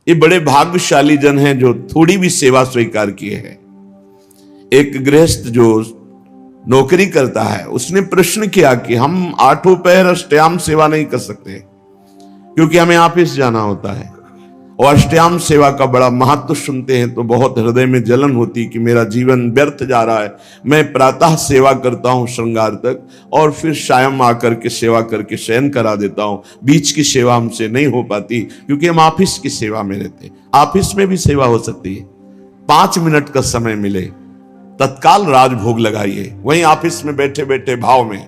ये बड़े भाग्यशाली जन हैं जो थोड़ी भी सेवा स्वीकार किए हैं। एक गृहस्थ जो नौकरी करता है, उसने प्रश्न किया कि हम 8 पहर अष्टयाम सेवा नहीं कर सकते क्योंकि हमें ऑफिस जाना होता है, और अष्टयाम सेवा का बड़ा महत्व सुनते हैं तो बहुत हृदय में जलन होती कि मेरा जीवन व्यर्थ जा रहा है। मैं प्रातः सेवा करता हूं श्रृंगार तक, और फिर शायम आकर के सेवा करके शयन करा देता हूं। बीच की सेवा हमसे नहीं हो पाती क्योंकि हम ऑफिस की सेवा में रहते। ऑफिस में भी सेवा हो सकती है। 5 मिनट का समय मिले, तत्काल राजभोग लगाइए। वहीं ऑफिस में बैठे बैठे भाव में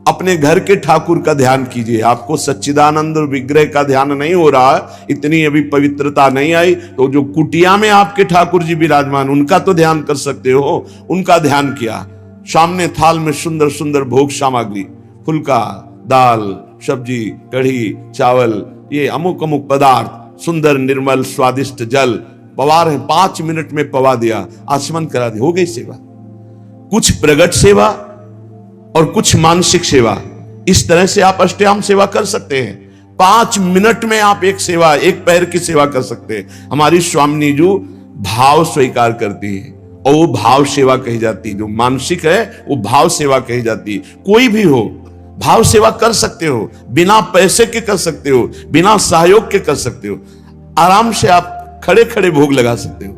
अपने घर के ठाकुर का ध्यान कीजिए। आपको सच्चिदानंद विग्रह का ध्यान नहीं हो रहा, इतनी अभी पवित्रता नहीं आई, तो जो कुटिया में आपके ठाकुर जी विराजमान, उनका तो ध्यान कर सकते हो। उनका ध्यान किया। सामने थाल में सुंदर सुंदर भोग सामग्री, फुल्का, दाल, सब्जी, कढ़ी, चावल, ये अमुक अमुक पदार्थ, सुंदर निर्मल स्वादिष्ट जल पवा रहे। 5 मिनट में पवा दिया, आचमन करा दिया, हो गई सेवा। कुछ प्रगट सेवा और कुछ मानसिक सेवा, इस तरह से आप अष्टयाम सेवा कर सकते हैं। 5 मिनट में आप एक सेवा, एक पैर की सेवा कर सकते हैं। हमारी स्वामिनी जी भाव स्वीकार करती है और वो भाव सेवा कही जाती है। जो मानसिक है वो भाव सेवा कही जाती है। कोई भी हो भाव सेवा कर सकते हो, बिना पैसे के कर सकते हो, बिना सहयोग के कर सकते हो। आराम से आप खड़े खड़े भोग लगा सकते हो।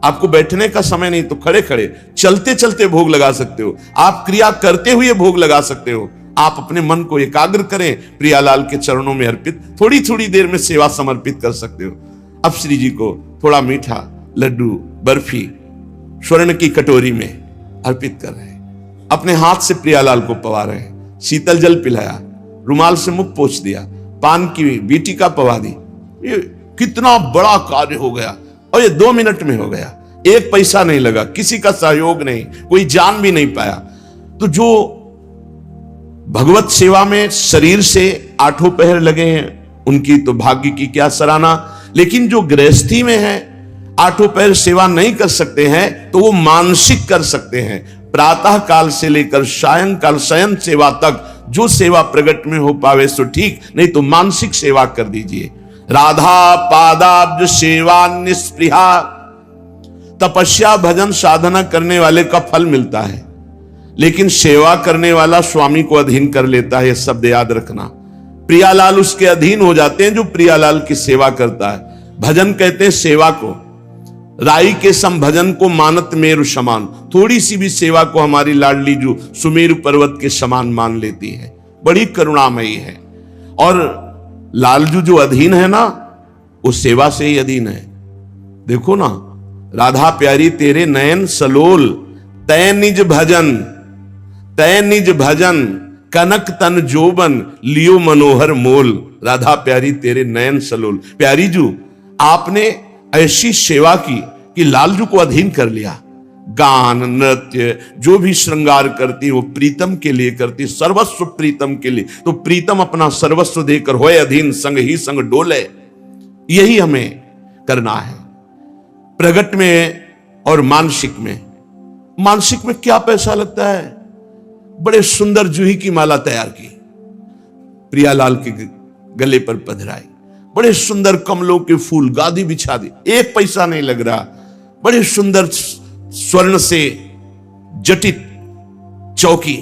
आपको बैठने का समय नहीं तो खड़े खड़े, चलते चलते भोग लगा सकते हो। आप क्रिया करते हुए भोग लगा सकते हो। आप अपने मन को एकाग्र करें, प्रियालाल के चरणों में अर्पित थोड़ी थोड़ी देर में सेवा समर्पित कर सकते हो। अब श्री जी को थोड़ा मीठा, लड्डू, बर्फी स्वर्ण की कटोरी में अर्पित कर रहे हैं। अपने हाथ से प्रियालाल को पवा रहे हैं। शीतल जल पिलाया, रुमाल से मुख पोंछ दिया, पान की बीटी का पवा दी। ये कितना बड़ा कार्य हो गया, और ये 2 मिनट में हो गया। 1 पैसा नहीं लगा, किसी का सहयोग नहीं, कोई जान भी नहीं पाया। तो जो भगवत सेवा में शरीर से 8 पहर लगे हैं, उनकी तो भाग्य की क्या सराहना। लेकिन जो गृहस्थी में है, 8 पहर सेवा नहीं कर सकते हैं, तो वो मानसिक कर सकते हैं। प्रातः काल से लेकर सायंकाल शयन सेवा तक जो सेवा प्रगट में हो पावे सो ठीक, नहीं तो मानसिक सेवा कर दीजिए। राधा पादाब्ज सेवा निस्पृहा, तपस्या भजन साधना करने वाले का फल मिलता है, लेकिन सेवा करने वाला स्वामी को अधीन कर लेता है। यह शब्द याद रखना। प्रियालाल उसके अधीन हो जाते हैं जो प्रियालाल की सेवा करता है। भजन कहते हैं सेवा को। राई के सम भजन को मानत मेरु समान। थोड़ी सी भी सेवा को हमारी लाडली जो सुमेरु पर्वत के समान मान लेती है, बड़ी करुणामयी है। और लालजू जो अधीन है ना, वो सेवा से ही अधीन है। देखो ना, राधा प्यारी तेरे नयन सलोल, तय निज भजन, तय निज भजन, कनक तन जोबन, लियो मनोहर मोल। राधा प्यारी तेरे नयन सलोल। प्यारी जू, आपने ऐसी सेवा की कि लालजू को अधीन कर लिया। गान, नृत्य, जो भी श्रृंगार करती वो प्रीतम के लिए करती, सर्वस्व प्रीतम के लिए। तो प्रीतम अपना सर्वस्व देकर होए अधीन, संग ही संग डोले। यही हमें करना है प्रगट में और मानसिक में। मानसिक में क्या पैसा लगता है? बड़े सुंदर जूही की माला तैयार की, प्रियालाल के गले पर पधराई। बड़े सुंदर कमलों के फूल, गादी बिछा दी, 1 पैसा नहीं लग रहा। बड़े सुंदर स्वर्ण से जटित चौकी,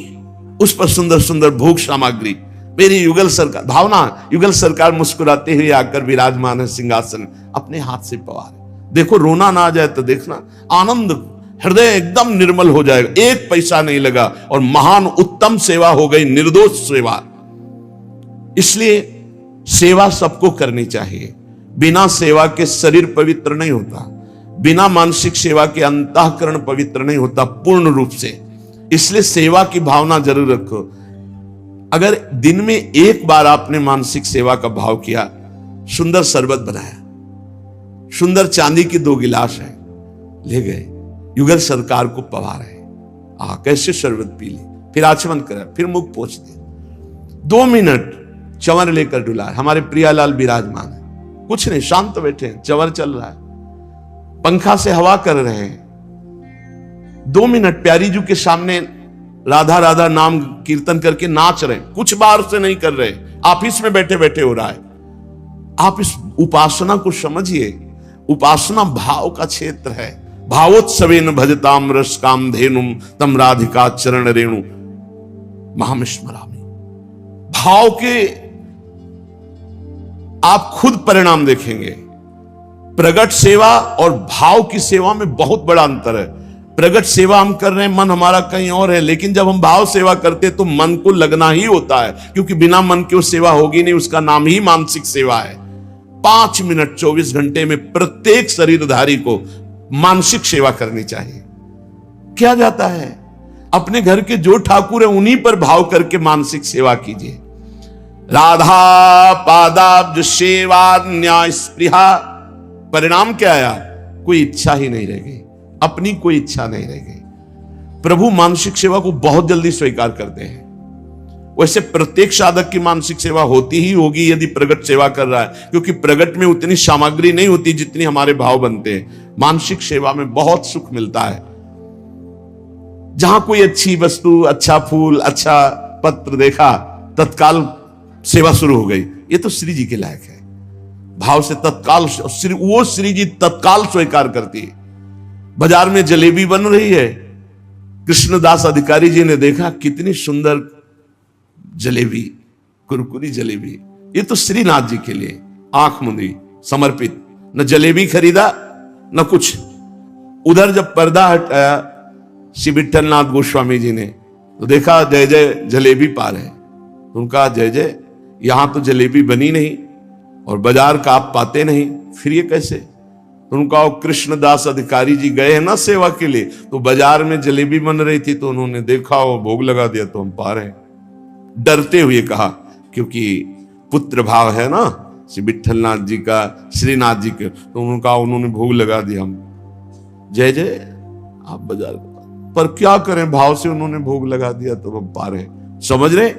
उस पर सुंदर सुंदर भोग सामग्री। मेरी युगल सरकार, भावना युगल सरकार मुस्कुराते हुए आकर विराजमान है सिंहासन, अपने हाथ से पवार। देखो, रोना ना आ जाए तो देखना, आनंद, हृदय एकदम निर्मल हो जाएगा। 1 पैसा नहीं लगा और महान उत्तम सेवा हो गई, निर्दोष सेवा। इसलिए सेवा सबको करनी चाहिए। बिना सेवा के शरीर पवित्र नहीं होता, बिना मानसिक सेवा के अंतःकरण पवित्र नहीं होता पूर्ण रूप से। इसलिए सेवा की भावना जरूर रखो। अगर दिन में 1 बार आपने मानसिक सेवा का भाव किया, सुंदर शरबत बनाया, सुंदर चांदी की 2 गिलास है, ले गए, युगल सरकार को पवा रहे, कैसे शरबत पी ली, फिर आचमन करा, फिर मुख पोंछ दिया। 2 मिनट चंवर लेकर डुला। हमारे प्रियालाल विराजमान है, कुछ नहीं, शांत बैठे हैं, चंवर चल रहा है, पंखा से हवा कर रहे हैं। 2 मिनट प्यारी जी के सामने राधा राधा नाम कीर्तन करके नाच रहे हैं, कुछ बार से नहीं कर रहे, ऑफिस में बैठे बैठे हो रहा है। आप इस उपासना को समझिए। उपासना भाव का क्षेत्र है। भावोत्सवेन भजताम रस काम धेनुम तम राधिका चरण रेणु महामिस्मरामि। भाव के आप खुद परिणाम देखेंगे। प्रगट सेवा और भाव की सेवा में बहुत बड़ा अंतर है। प्रगट सेवा हम कर रहे हैं, मन हमारा कहीं और है, लेकिन जब हम भाव सेवा करते हैं तो मन को लगना ही होता है, क्योंकि बिना मन के वो सेवा होगी नहीं। उसका नाम ही मानसिक सेवा है। 5 मिनट 24 घंटे में प्रत्येक शरीरधारी को मानसिक सेवा करनी चाहिए। क्या जाता है, अपने घर के जो ठाकुर है उन्हीं पर भाव करके मानसिक सेवा कीजिए। राधा पादाब्ज सेवा न्याय स्पृहा। परिणाम क्या आया? कोई इच्छा ही नहीं रह गई, अपनी कोई इच्छा नहीं रह गई। प्रभु मानसिक सेवा को बहुत जल्दी स्वीकार करते हैं। वैसे प्रत्येक साधक की मानसिक सेवा होती ही होगी यदि प्रगट सेवा कर रहा है, क्योंकि प्रगट में उतनी सामग्री नहीं होती जितनी हमारे भाव बनते हैं। मानसिक सेवा में बहुत सुख मिलता है। जहां कोई अच्छी वस्तु, अच्छा फूल, अच्छा पत्र देखा, तत्काल सेवा शुरू हो गई। ये तो श्री जी के लायक है। भाव से तत्काल वो श्री जी तत्काल स्वीकार करती है। बाजार में जलेबी बन रही है, कृष्णदास अधिकारी जी ने देखा कितनी सुंदर जलेबी, कुरकुरी जलेबी। ये तो श्रीनाथ जी के लिए आंख मुंदी समर्पित। न जलेबी खरीदा न कुछ। उधर जब पर्दा हटाया श्री विठलनाथ गोस्वामी जी ने, तो देखा जय जय जलेबी पार है। तो उनका जय जय, यहां तो जलेबी बनी नहीं और बाजार का आप पाते नहीं, फिर ये कैसे? तो उनका कृष्णदास अधिकारी जी गए हैं ना सेवा के लिए, तो बाजार में जलेबी बन रही थी, तो उन्होंने देखा और भोग लगा दिया, तो हम पा रहे हैं। डरते हुए कहा, क्योंकि पुत्र भाव है ना श्री विठलनाथ जी का, श्रीनाथ जी के, तो उनका उन्होंने भोग लगा दिया। हम जय जय आप बाजार पर क्या करें, भाव से उन्होंने भोग लगा दिया, तो हम पा रहे। समझ रहे?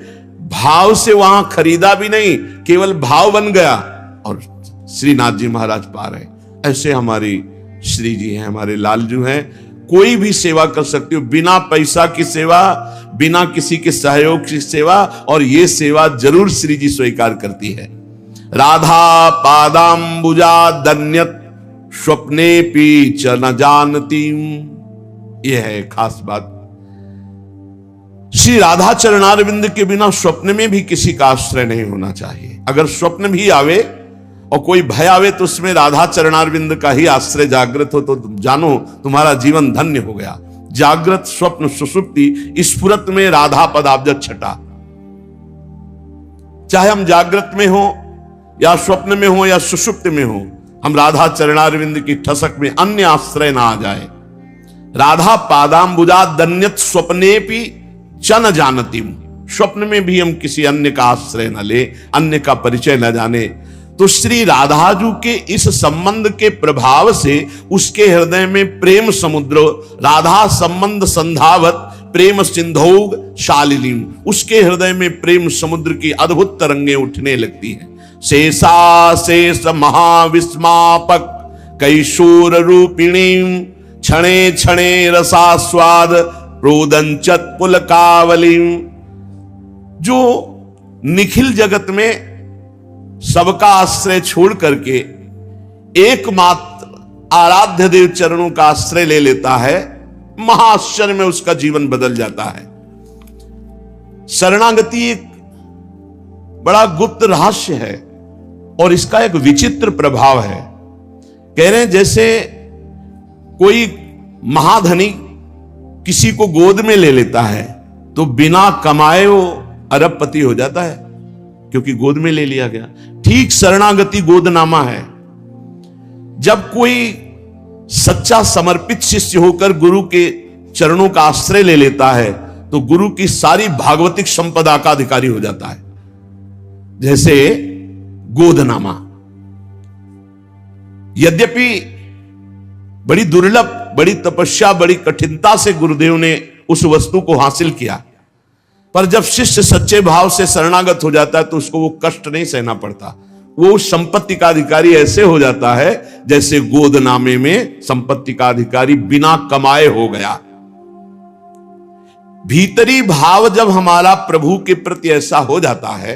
भाव से वहां खरीदा भी नहीं, केवल भाव बन गया और श्रीनाथ जी महाराज पा रहे। ऐसे हमारी श्री जी हैं, हमारे लालजू हैं। कोई भी सेवा कर सकते हो, बिना पैसा की सेवा, बिना किसी के सहयोग की सेवा, और ये सेवा जरूर श्री जी स्वीकार करती है। राधा पादाम्बुजा दन्यत स्वप्ने पी च न जानती। यह है खास बात। श्री राधा चरणारविंद के बिना स्वप्न में भी किसी का आश्रय नहीं होना चाहिए। अगर स्वप्न भी आवे और कोई भय आवे तो उसमें राधा चरणारविंद का ही आश्रय जागृत हो, तो जानो तुम्हारा जीवन धन्य हो गया। जागृत स्वप्न सुषुप्ति स्फुरत में राधा पदाब्ज छटा। चाहे हम जागृत में हो या स्वप्न में हो या सुषुप्त में हो, हम राधा चरणारविंद की ठसक में अन्य आश्रय ना आ जाए। राधा पादाम्बुजा दन्यत स्वप्नेपि च न जानती। स्वप्न में भी हम किसी अन्य का आश्रय न ले, अन्य का परिचय न जाने। तो श्री राधाजू के इस संबंध के प्रभाव से उसके हृदय में प्रेम समुद्र, राधा संबंध संधावत प्रेम सिंधौग शालिनीम, उसके हृदय में प्रेम समुद्र की अद्भुत तरंगें उठने लगती हैं। शेषा शेष महाविस्मापक कैशोर रूपिणी क्षणे क्षणे रसास्वाद रोदंचत पुलकावली। जो निखिल जगत में सबका आश्रय छोड़ करके एकमात्र आराध्य देव चरणों का आश्रय ले लेता है, महाआश्चर्य में उसका जीवन बदल जाता है। शरणागति एक बड़ा गुप्त रहस्य है और इसका एक विचित्र प्रभाव है। कह रहे हैं जैसे कोई महाधनी किसी को गोद में ले लेता है तो बिना कमाए वो अरबपति हो जाता है, क्योंकि गोद में ले लिया गया। ठीक शरणागति गोदनामा है। जब कोई सच्चा समर्पित शिष्य होकर गुरु के चरणों का आश्रय ले लेता है तो गुरु की सारी भागवतिक संपदा का अधिकारी हो जाता है। जैसे गोदनामा, यद्यपि बड़ी दुर्लभ, बड़ी तपस्या, बड़ी कठिनता से गुरुदेव ने उस वस्तु को हासिल किया, पर जब शिष्य सच्चे भाव से शरणागत हो जाता है तो उसको वो कष्ट नहीं सहना पड़ता। वो उस संपत्ति का अधिकारी ऐसे हो जाता है जैसे गोदनामे में संपत्ति का अधिकारी बिना कमाए हो गया। भीतरी भाव जब हमारा प्रभु के प्रति ऐसा हो जाता है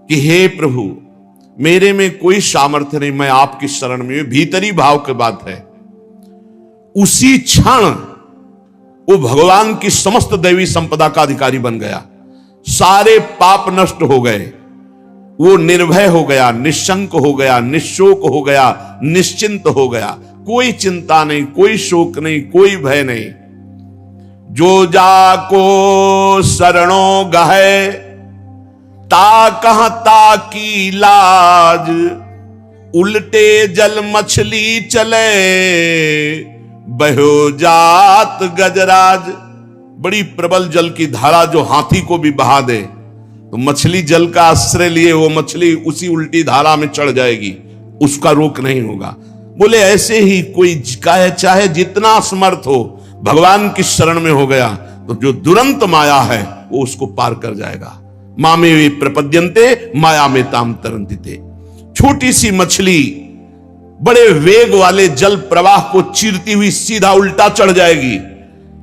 कि हे प्रभु, मेरे में कोई सामर्थ्य नहीं, मैं आपकी शरण में, भीतरी भाव की बात है। उसी क्षण वो भगवान की समस्त दैवी संपदा का अधिकारी बन गया। सारे पाप नष्ट हो गए, वो निर्भय हो गया, निशंक हो गया, निशोक हो गया, निश्चिंत हो गया। कोई चिंता नहीं, कोई शोक नहीं, कोई भय नहीं। जो जाको शरणों गहे ता कहता की लाज, उल्टे जल मछली चले बहो जात गजराज। बड़ी प्रबल जल की धारा जो हाथी को भी बहा दे, तो मछली जल का आश्रय लिए वो मछली उसी उल्टी धारा में चढ़ जाएगी, उसका रोक नहीं होगा। बोले ऐसे ही कोई चाहे जितना समर्थ हो, भगवान की शरण में हो गया तो जो दुरंत माया है वो उसको पार कर जाएगा। मामे वे प्रपद्यन्ते माया में ताम तरन्ति। छोटी सी मछली बड़े वेग वाले जल प्रवाह को चीरती हुई सीधा उल्टा चढ़ जाएगी,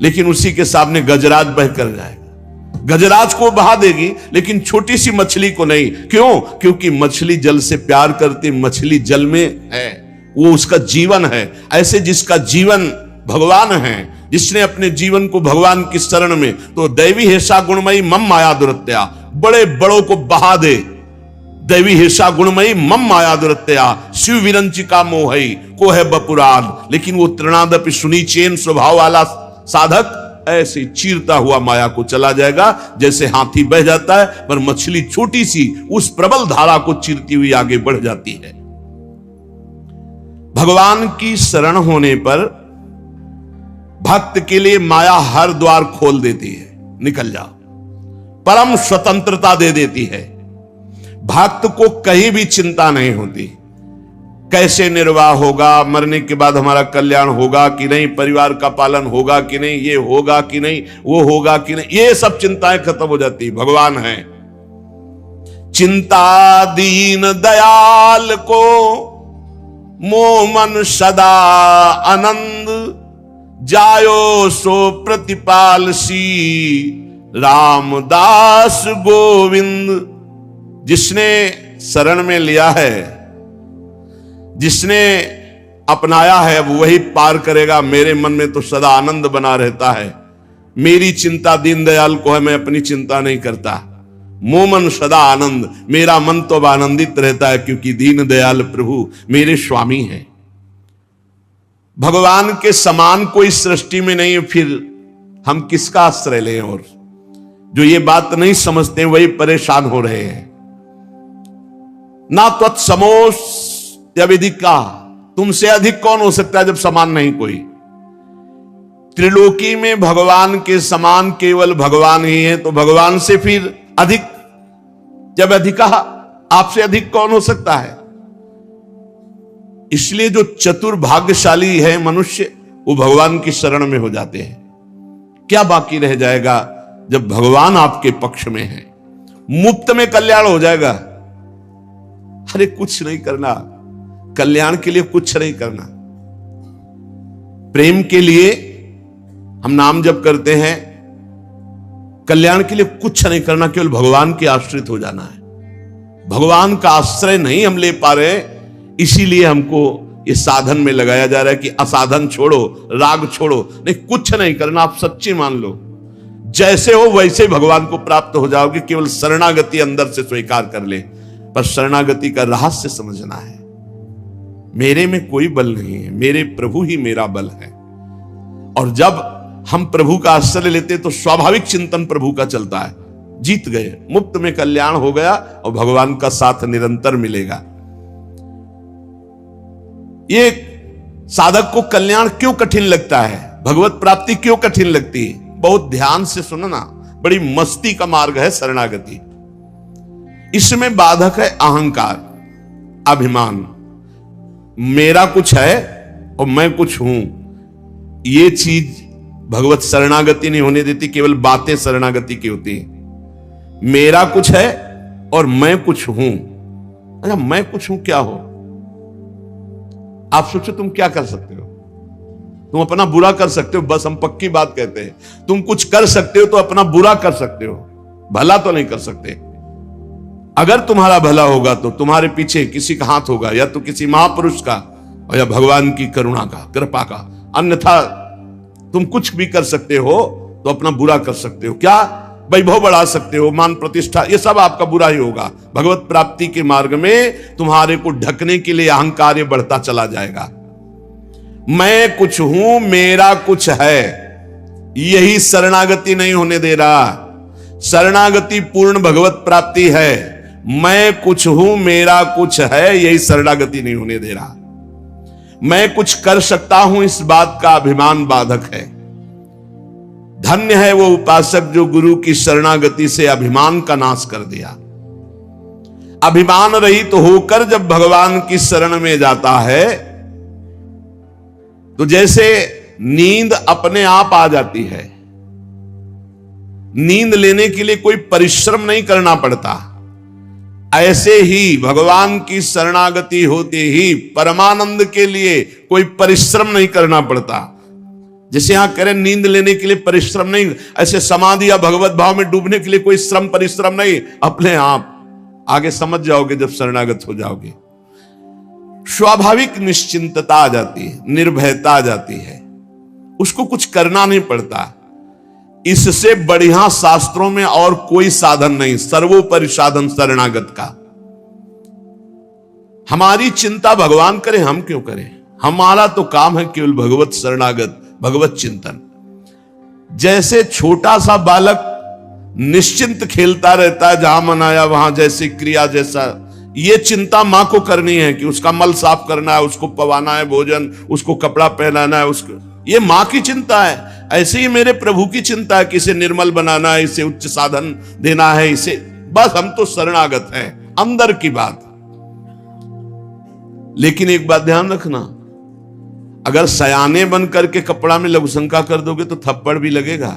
लेकिन उसी के सामने गजराज बह कर जाएगा। गजराज को बहा देगी, लेकिन छोटी सी मछली को नहीं। क्यों? क्योंकि मछली जल से प्यार करती, मछली जल में है, वो उसका जीवन है। ऐसे जिसका जीवन भगवान है, जिसने अपने जीवन को भगवान की शरण में, तो दैवी हेषा गुणमयी मम माया दुरत्या, बड़े बड़ों को बहा दे। दैवी हेषा गुणमयी मम माया दुरत्या, शिव विरंचिका मोहई को है बपुरान। लेकिन वो तृणादपि सुनी चेन स्वभाव वाला साधक ऐसे चीरता हुआ माया को चला जाएगा, जैसे हाथी बह जाता है, पर मछली छोटी सी उस प्रबल धारा को चीरती हुई आगे बढ़ जाती है। भगवान की शरण होने पर भक्त के लिए माया हर द्वार खोल देती है, निकल जाओ, परम स्वतंत्रता दे देती है। भक्त को कहीं भी चिंता नहीं होती, कैसे निर्वाह होगा, मरने के बाद हमारा कल्याण होगा कि नहीं, परिवार का पालन होगा कि नहीं, ये होगा कि नहीं, वो होगा कि नहीं, ये सब चिंताएं खत्म हो जाती। भगवान है। चिंता दीन दयाल को मोह मन सदा आनंद, जायो सो प्रतिपाल सी रामदास गोविंद। जिसने शरण में लिया है, जिसने अपनाया है, वो वही पार करेगा। मेरे मन में तो सदा आनंद बना रहता है। मेरी चिंता दीनदयाल को है, मैं अपनी चिंता नहीं करता। मोमन सदा आनंद, मेरा मन तो आनंदित रहता है, क्योंकि दीनदयाल प्रभु मेरे स्वामी हैं। भगवान के समान कोई सृष्टि में नहीं है, फिर हम किसका आश्रय लें? और जो ये बात नहीं समझते वही परेशान हो रहे हैं। ना तत्समोस यविधिका, तुमसे अधिक कौन हो सकता है जब समान नहीं कोई। त्रिलोकी में भगवान के समान केवल भगवान ही है, तो भगवान से फिर अधिक जब अधिका, आपसे अधिक कौन हो सकता है? इसलिए जो चतुर भाग्यशाली है मनुष्य, वो भगवान की शरण में हो जाते हैं। क्या बाकी रह जाएगा जब भगवान आपके पक्ष में है? मुफ्त में कल्याण हो जाएगा। अरे कुछ नहीं करना, कल्याण के लिए कुछ नहीं करना। प्रेम के लिए हम नाम जप करते हैं, कल्याण के लिए कुछ नहीं करना, केवल भगवान के आश्रित हो जाना है। भगवान का आश्रय नहीं हम ले पा रहे, इसीलिए हमको ये साधन में लगाया जा रहा है कि असाधन छोड़ो, राग छोड़ो। नहीं, कुछ नहीं करना, आप सच्ची मान लो, जैसे हो वैसे भगवान को प्राप्त हो जाओगे। केवल शरणागति अंदर से स्वीकार कर ले, पर शरणागति का रहस्य समझना है। मेरे में कोई बल नहीं है, मेरे प्रभु ही मेरा बल है। और जब हम प्रभु का आश्रय लेते तो स्वाभाविक चिंतन प्रभु का चलता है। जीत गए, मुफ्त में कल्याण हो गया, और भगवान का साथ निरंतर मिलेगा। ये साधक को कल्याण क्यों कठिन लगता है, भगवत प्राप्ति क्यों कठिन लगती है? बहुत ध्यान से सुनना, बड़ी मस्ती का मार्ग है शरणागति। इसमें बाधक है अहंकार, अभिमान। मेरा कुछ है और मैं कुछ हूं, ये चीज भगवत शरणागति नहीं होने देती। केवल बातें शरणागति की होती हैं। मेरा कुछ है और मैं कुछ हूं। अच्छा, मैं कुछ हूं क्या हो? आप सोचो तुम क्या कर सकते हो? तुम अपना बुरा कर सकते हो, बस हम पक्की बात कहते हैं। तुम कुछ कर सकते हो तो अपना बुरा कर सकते हो, भला तो नहीं कर सकते। अगर तुम्हारा भला होगा तो तुम्हारे पीछे किसी का हाथ होगा, या तो किसी महापुरुष का और या भगवान की करुणा का, कृपा का। अन्यथा तुम कुछ भी कर सकते हो तो अपना बुरा कर सकते हो। क्या? वैभव बढ़ा सकते हो, मान प्रतिष्ठा, ये सब आपका बुरा ही होगा। भगवत प्राप्ति के मार्ग में तुम्हारे को ढकने के लिए अहंकार ये बढ़ता चला जाएगा। मैं कुछ हूं, मेरा कुछ है, यही शरणागति नहीं होने दे रहा। शरणागति पूर्ण भगवत प्राप्ति है। मैं कुछ हूं, मेरा कुछ है, यही शरणागति नहीं होने दे रहा। मैं कुछ कर सकता हूं, इस बात का अभिमान बाधक है। धन्य है वो उपासक जो गुरु की शरणागति से अभिमान का नाश कर दिया। अभिमान रहित होकर जब भगवान की शरण में जाता है तो जैसे नींद अपने आप आ जाती है। नींद लेने के लिए कोई परिश्रम नहीं करना पड़ता। ऐसे ही भगवान की शरणागति होते ही परमानंद के लिए कोई परिश्रम नहीं करना पड़ता। जैसे यहां कह रहे नींद लेने के लिए परिश्रम नहीं, ऐसे समाधि या भगवत भाव में डूबने के लिए कोई श्रम परिश्रम नहीं, अपने आप आगे समझ जाओगे जब शरणागत हो जाओगे। स्वाभाविक निश्चिंतता आ जाती है, निर्भयता आ जाती है, उसको कुछ करना नहीं पड़ता। इससे बढ़िया शास्त्रों में और कोई साधन नहीं, सर्वोपरि साधन शरणागत का। हमारी चिंता भगवान करे, हम क्यों करें? हमारा तो काम है केवल भगवत शरणागत, भगवत चिंतन। जैसे छोटा सा बालक निश्चिंत खेलता रहता है, जहां मन आया वहां जैसी क्रिया, जैसा ये चिंता मां को करनी है कि उसका मल साफ करना है, उसको पवाना है भोजन, उसको कपड़ा पहनाना है, उसको, ये मां की चिंता है। ऐसे ही मेरे प्रभु की चिंता है कि इसे निर्मल बनाना है, इसे उच्च साधन देना है, इसे, बस हम तो शरणागत हैं, अंदर की बात। लेकिन एक बात ध्यान रखना, अगर सयाने बन करके कपड़ा में लघुशंका कर दोगे तो थप्पड़ भी लगेगा।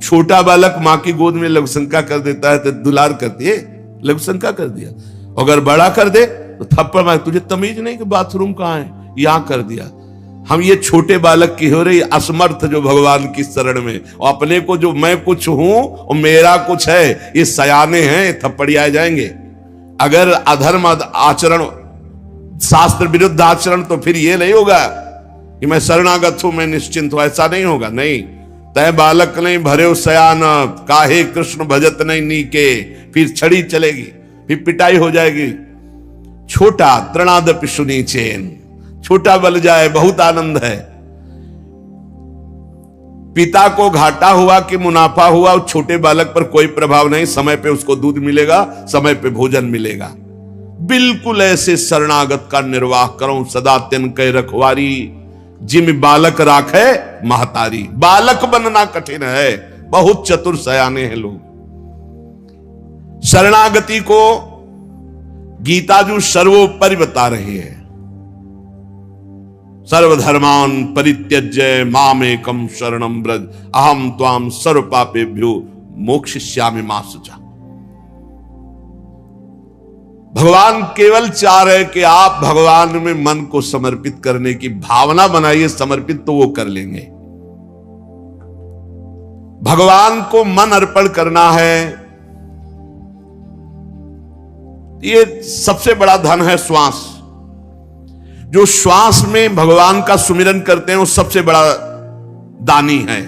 छोटा बालक मां की गोद में लघुशंका कर देता है तो दुलार करती है, लघुशंका कर दिया। अगर बड़ा कर दे तो थप्पड़ मार, तुझे तमीज नहीं कि बाथरूम कहां है, यहां कर दिया। हम ये छोटे बालक की हो रही असमर्थ जो भगवान की शरण में, और अपने को जो मैं कुछ हूं और मेरा कुछ है, ये सयाने हैं, थप्पड़ियाए जाएंगे। अगर अधर्म आचरण, शास्त्र विरुद्ध आचरण, तो फिर ये नहीं होगा कि मैं शरणागत हूं, मैं निश्चिंत हूं, ऐसा नहीं होगा। नहीं, तय बालक नहीं भरे सयान, काहे कृष्ण भजत नहीं नीके, फिर छड़ी चलेगी, फिर पिटाई हो जाएगी। छोटा तृणादपि सुनी चेन, छोटा बल जाए बहुत आनंद है। पिता को घाटा हुआ कि मुनाफा हुआ, छोटे बालक पर कोई प्रभाव नहीं। समय पे उसको दूध मिलेगा, समय पे भोजन मिलेगा। बिल्कुल ऐसे शरणागत का निर्वाह करो सदा तिन कै रखवारी, जिम बालक राखे महतारी। बालक बनना कठिन है, बहुत चतुर सयाने हैं लोग। शरणागति को गीताजू सर्वोपरि बता रही है। सर्वधर्मान परित्यज्य मामेकम शरणम ब्रज, अहम त्वाम सर्व पापेभ्यो मोक्षयिष्यामि मा शुचा। भगवान केवल चाह रहे कि आप भगवान में मन को समर्पित करने की भावना बनाइए, समर्पित तो वो कर लेंगे। भगवान को मन अर्पण करना है, ये सबसे बड़ा धन है श्वास। जो श्वास में भगवान का सुमिरन करते हैं वो सबसे बड़ा दानी है।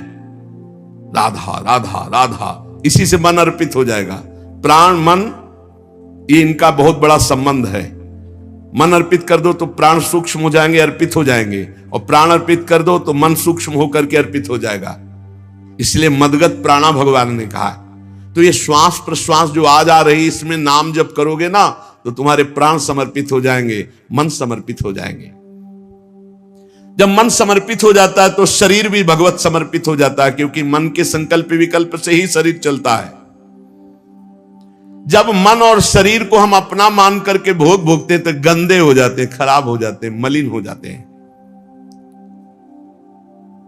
राधा राधा राधा, इसी से मन अर्पित हो जाएगा। प्राण मन, ये इनका बहुत बड़ा संबंध है। मन अर्पित कर दो तो प्राण सूक्ष्म हो जाएंगे, अर्पित हो जाएंगे, और प्राण अर्पित कर दो तो मन सूक्ष्म होकर के अर्पित हो जाएगा। इसलिए मदगत प्राणा भगवान ने कहा। तो ये श्वास प्रश्वास जो आज आ रही, इसमें नाम जप करोगे ना तो तुम्हारे प्राण समर्पित हो जाएंगे, मन समर्पित हो जाएंगे। जब मन समर्पित हो जाता है तो शरीर भी भगवत समर्पित हो जाता है, क्योंकि मन के संकल्प विकल्प से ही शरीर चलता है। जब मन और शरीर को हम अपना मान करके भोगते तो गंदे हो जाते, खराब हो जाते, मलिन हो जाते हैं।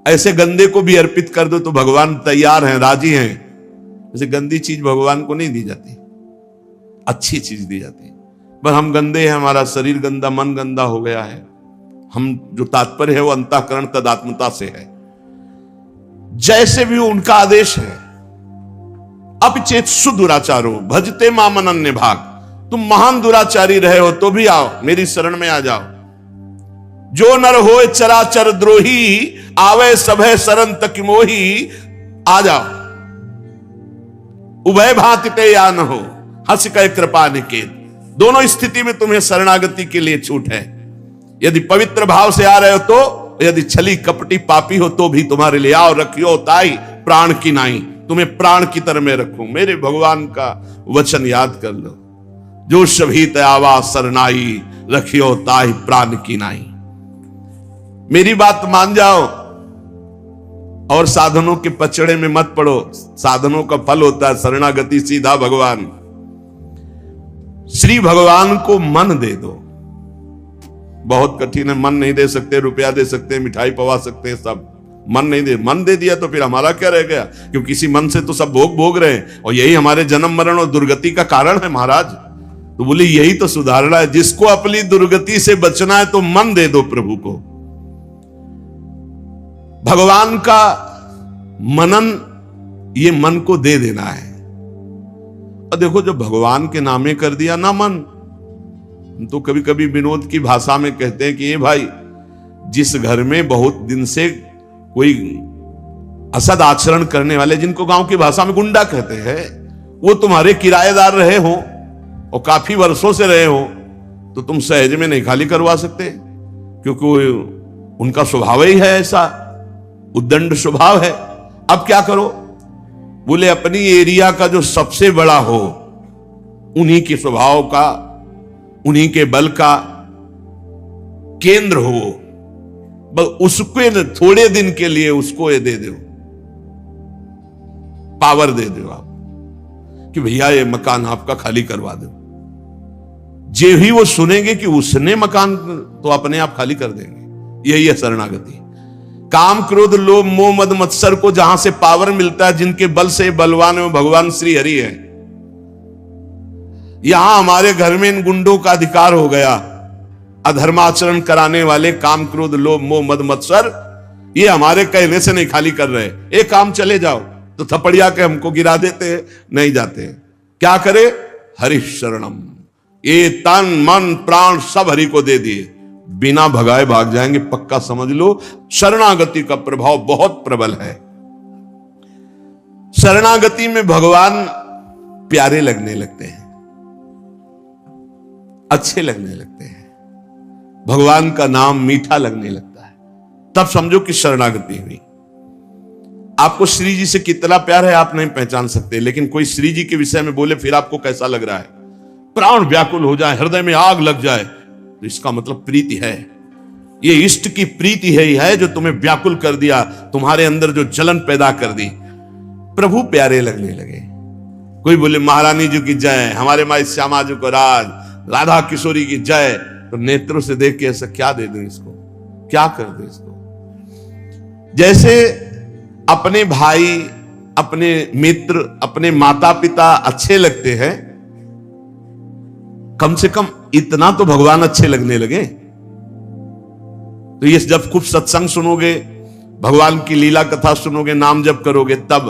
ऐसे गंदे को भी अर्पित कर दो तो भगवान तैयार हैं, राजी हैं। जैसे गंदी चीज भगवान को नहीं दी जाती, अच्छी चीज दी जाती है। पर हम गंदे हैं, हमारा शरीर गंदा, मन गंदा हो गया है। हम जो तात्पर्य है वो अंतःकरण तदात्मता से है। जैसे भी उनका आदेश है, अपचेत्सु दुराचारो भजते माम अनन्य भाग। तुम महान दुराचारी रहे हो तो भी आओ, मेरी शरण में आ जाओ। जो नर होए चराचर द्रोही, आवे सभय शरण तक मोही। आ जाओ, उभय भांति ते या न हो, हंस कह कृपा निकेत। दोनों स्थिति में तुम्हें शरणागति के लिए छूट है। यदि पवित्र भाव से आ रहे हो तो, यदि छली कपटी पापी हो तो भी तुम्हारे लिए आओ। रखियो ताई प्राण की नाई, तुम्हें प्राण की तरह में रखूं। मेरे भगवान का वचन याद कर लो, जो सभी तयावा सरनाई, रखियो ताई प्राण की नाई। मेरी बात मान जाओ और साधनों के पचड़े में मत पड़ो। साधनों का फल होता है शरणागति, सीधा भगवान। श्री भगवान को मन दे दो। बहुत कठिन है, मन नहीं दे सकते, रुपया दे सकते, मिठाई पवा सकते हैं, सब मन नहीं दे। मन दे दिया तो फिर हमारा क्या रह गया? क्योंकि इसी मन से तो सब भोग रहे हैं और यही हमारे जन्म मरण और दुर्गति का कारण है महाराज। तो बोले यही तो सुधारना है। जिसको अपनी दुर्गति से बचना है तो मन दे दो प्रभु को। भगवान का मनन, ये मन को दे देना है। और देखो, जब भगवान के नामे कर दिया ना मन, तो कभी कभी विनोद की भाषा में कहते हैं कि ये भाई, जिस घर में बहुत दिन से कोई असद आचरण करने वाले, जिनको गांव की भाषा में गुंडा कहते हैं, वो तुम्हारे किराएदार रहे हो और काफी वर्षों से रहे हो, तो तुम सहज में नहीं खाली करवा सकते, क्योंकि उनका स्वभाव ही है ऐसा, उद्दंड स्वभाव है। अब क्या करो? बोले अपनी एरिया का जो सबसे बड़ा हो, उन्हीं के स्वभाव का, उन्हीं के बल का केंद्र हो, बस उसको थोड़े दिन के लिए उसको ये दे दो, पावर दे दो आप कि भैया ये मकान आपका खाली करवा दो। जे ही वो सुनेंगे कि उसने मकान, तो अपने आप खाली कर देंगे। यही है शरणागति। काम क्रोध लोभ मोह मद मत्सर को जहां से पावर मिलता है, जिनके बल से बलवान है, भगवान श्री हरि है। यहां हमारे घर में इन गुंडों का अधिकार हो गया, अधर्माचरण कराने वाले, काम क्रोध लोभ मोह मद मत्सर, ये हमारे कहने से नहीं खाली कर रहे। एक काम चले जाओ तो थपड़िया के हमको गिरा देते हैं, नहीं जाते। क्या करे? हरि शरणम, ये तन मन प्राण सब हरि को दे दिए, बिना भगाए भाग जाएंगे, पक्का समझ लो। शरणागति का प्रभाव बहुत प्रबल है। शरणागति में भगवान प्यारे लगने लगते हैं, अच्छे लगने लगते हैं, भगवान का नाम मीठा लगने लगता है, तब समझो कि शरणागति हुई। आपको श्री जी से कितना प्यार है आप नहीं पहचान सकते, लेकिन कोई श्री जी के विषय में बोले फिर आपको कैसा लग रहा है? प्राण व्याकुल हो जाए, हृदय में आग लग जाए, तो इसका मतलब प्रीति है। ये इष्ट की प्रीति है जो तुम्हें व्याकुल कर दिया, तुम्हारे अंदर जो जलन पैदा कर दी। प्रभु प्यारे लगने लगे। कोई बोले महारानी जी की जय, हमारे माई श्यामा जी को राज, राधा किशोरी की जय, तो नेत्रों से देख के ऐसा क्या दे दूं इसको, क्या कर दूं इसको। जैसे अपने भाई, अपने मित्र, अपने माता पिता अच्छे लगते हैं, कम से कम इतना तो भगवान अच्छे लगने लगे। तो ये जब खूब सत्संग सुनोगे, भगवान की लीला कथा सुनोगे, नाम जप करोगे, तब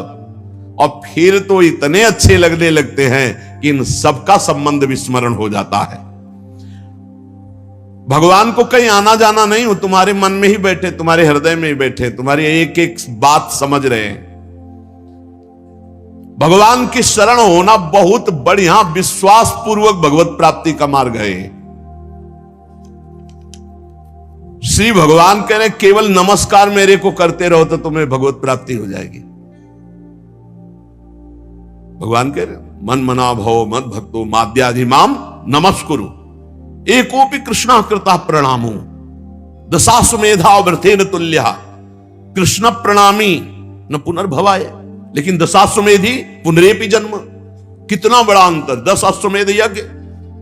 और फिर तो इतने अच्छे लगने लगते हैं कि इन सबका संबंध विस्मरण हो जाता है। भगवान को कहीं आना जाना नहीं हो, तुम्हारे मन में ही बैठे, तुम्हारे हृदय में ही बैठे, तुम्हारी एक एक बात समझ रहे हैं। भगवान की शरण होना बहुत बढ़िया विश्वास पूर्वक भगवत प्राप्ति का मार्ग है। श्री भगवान कह रहे केवल नमस्कार मेरे को करते रहो तो तुम्हें भगवत प्राप्ति हो जाएगी। भगवान कह रहे मन मना भव मद भक्तो माद्याधि माम नमस्कुरु एकोपि कृष्णा कृता प्रणामो दशाश्वमेधा व्रतेन तुल्य कृष्ण प्रणामी न पुनर्भवाय। लेकिन दशाश्वमेधी पुनरेपि जन्म, कितना बड़ा अंतर। 10 अश्वमेध यज्ञ,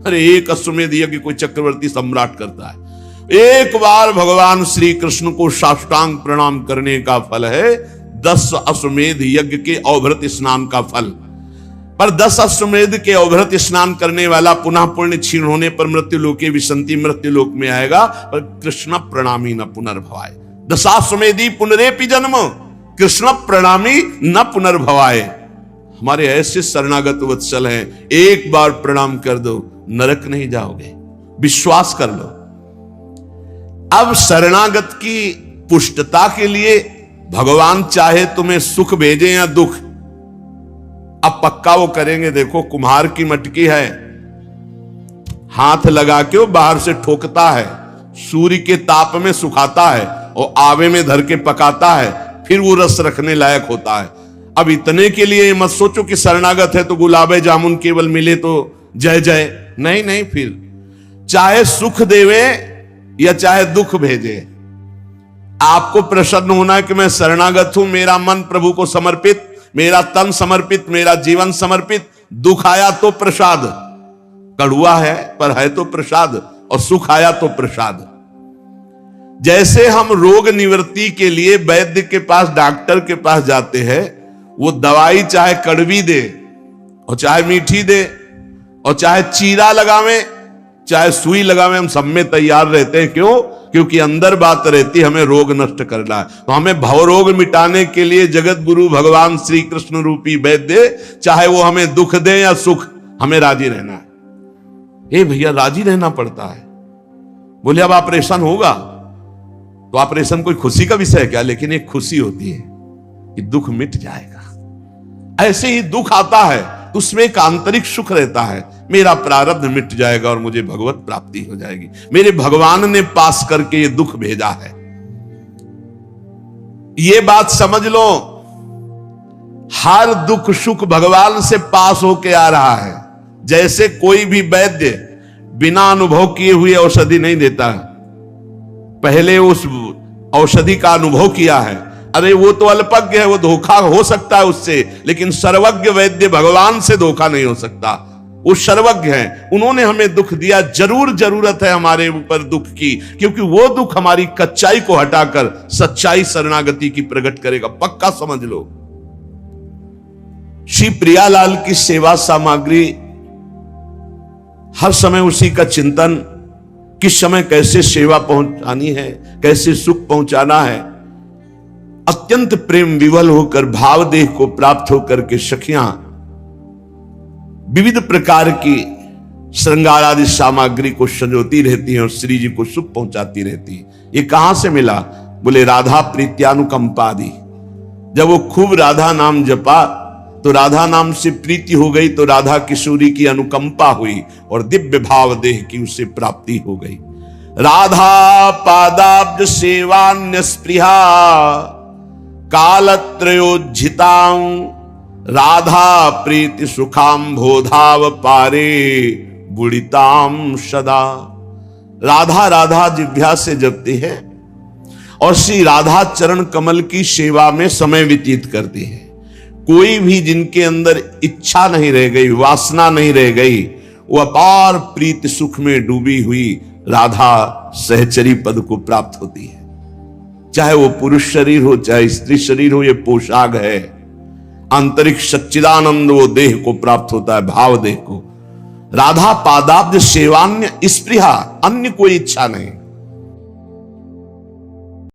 अरे एक अश्वमेध यज्ञ कोई चक्रवर्ती सम्राट करता है। एक बार भगवान श्री कृष्ण को साष्टांग प्रणाम करने का फल है 10 अश्वमेध यज्ञ के अवभृत स्नान का फल। पर 10 अश्वमेध के अवभृत स्नान करने वाला पुनः पुण्य क्षीण होने पर मृत्यु लोके विसंति मृत्यु लोक में आएगा, पर कृष्ण प्रणामी न पुनर्भवाय। दशाश्वमेधी पुनरेपि जन्म, कृष्ण प्रणामी न पुनर्भवाय। हमारे ऐसे शरणागत वत्सल हैं, एक बार प्रणाम कर दो, नरक नहीं जाओगे, विश्वास कर लो। अब शरणागत की पुष्टता के लिए भगवान चाहे तुम्हें सुख भेजे या दुख, अब पक्का वो करेंगे। देखो कुम्हार की मटकी है, हाथ लगा के वो बाहर से ठोकता है, सूर्य के ताप में सुखाता है और आवे में धर के पकाता है, फिर वो रस रखने लायक होता है। अब इतने के लिए मत सोचो कि शरणागत है तो गुलाबे जामुन केवल मिले तो जय जय, नहीं नहीं। फिर चाहे सुख देवे या चाहे दुख भेजे, आपको प्रसन्न होना है कि मैं शरणागत हूं, मेरा मन प्रभु को समर्पित, मेरा तन समर्पित, मेरा जीवन समर्पित। दुख आया तो प्रसाद, कड़ुआ है पर है तो प्रसाद, और सुख आया तो प्रसाद। जैसे हम रोग निवृत्ति के लिए वैद्य के पास, डॉक्टर के पास जाते हैं, वो दवाई चाहे कड़वी दे और चाहे मीठी दे और चाहे चीरा लगावे चाहे सुई लगावे, हम सब में तैयार रहते हैं। क्यों? क्योंकि अंदर बात रहती है हमें रोग नष्ट करना है। तो हमें भवरोग मिटाने के लिए जगत गुरु भगवान श्री कृष्ण रूपी वैद्य, चाहे वो हमें दुख दे या सुख, हमें राजी रहना है। ए भैया, राजी रहना पड़ता है। बोले अब ऑपरेशन होगा तो ऑपरेशन कोई खुशी का विषय है क्या? लेकिन एक खुशी होती है कि दुख मिट जाएगा। ऐसे ही दुख आता है तो उसमें एक आंतरिक सुख रहता है, मेरा प्रारब्ध मिट जाएगा और मुझे भगवत प्राप्ति हो जाएगी। मेरे भगवान ने पास करके ये दुख भेजा है, ये बात समझ लो। हर दुख सुख भगवान से पास होके आ रहा है। जैसे कोई भी वैद्य बिना अनुभव किए हुए औषधि नहीं देता है, पहले उस औषधि का अनुभव किया है। अरे वो तो अल्पज्ञ है, वो धोखा हो सकता है उससे, लेकिन सर्वज्ञ वैद्य भगवान से धोखा नहीं हो सकता। वो सर्वज्ञ हैं, उन्होंने हमें दुख दिया। जरूर जरूरत है हमारे ऊपर दुख की, क्योंकि वो दुख हमारी कच्चाई को हटाकर सच्चाई शरणागति की प्रकट करेगा। पक्का समझ लो। श्री प्रियालाल की सेवा सामग्री, हर समय उसी का चिंतन, किस समय कैसे सेवा पहुंचानी है, कैसे सुख पहुंचाना है। अत्यंत प्रेम विवल होकर भाव देह को प्राप्त होकर के सखियां विविध प्रकार की श्रृंगार आदि सामग्री को संजोती रहती हैं और श्री जी को सुख पहुंचाती रहती है। ये कहां से मिला? बोले राधा प्रीत्यानुकंपादि। जब वो खूब राधा नाम जपा तो राधा नाम से प्रीति हो गई, तो राधा किशोरी की अनुकंपा हुई और दिव्य भाव देह की उसे प्राप्ति हो गई। राधा पादाब्ज सेवान्य स्पृहा कालत्रयोज्झितां राधा प्रीति सुखाम बोधाव पारे बुड़िताम सदा। राधा राधा जिह्वा से जपती है और श्री राधा चरण कमल की सेवा में समय व्यतीत करती है। कोई भी जिनके अंदर इच्छा नहीं रह गई, वासना नहीं रह गई, वो अपार प्रीति सुख में डूबी हुई राधा सहचरी पद को प्राप्त होती है। चाहे वो पुरुष शरीर हो चाहे स्त्री शरीर हो, ये पोशाक है। आंतरिक सच्चिदानंद वो देह को प्राप्त होता है, भाव देह को। राधा पादाब्ज सेवान्य स्पृहा, अन्य कोई इच्छा नहीं।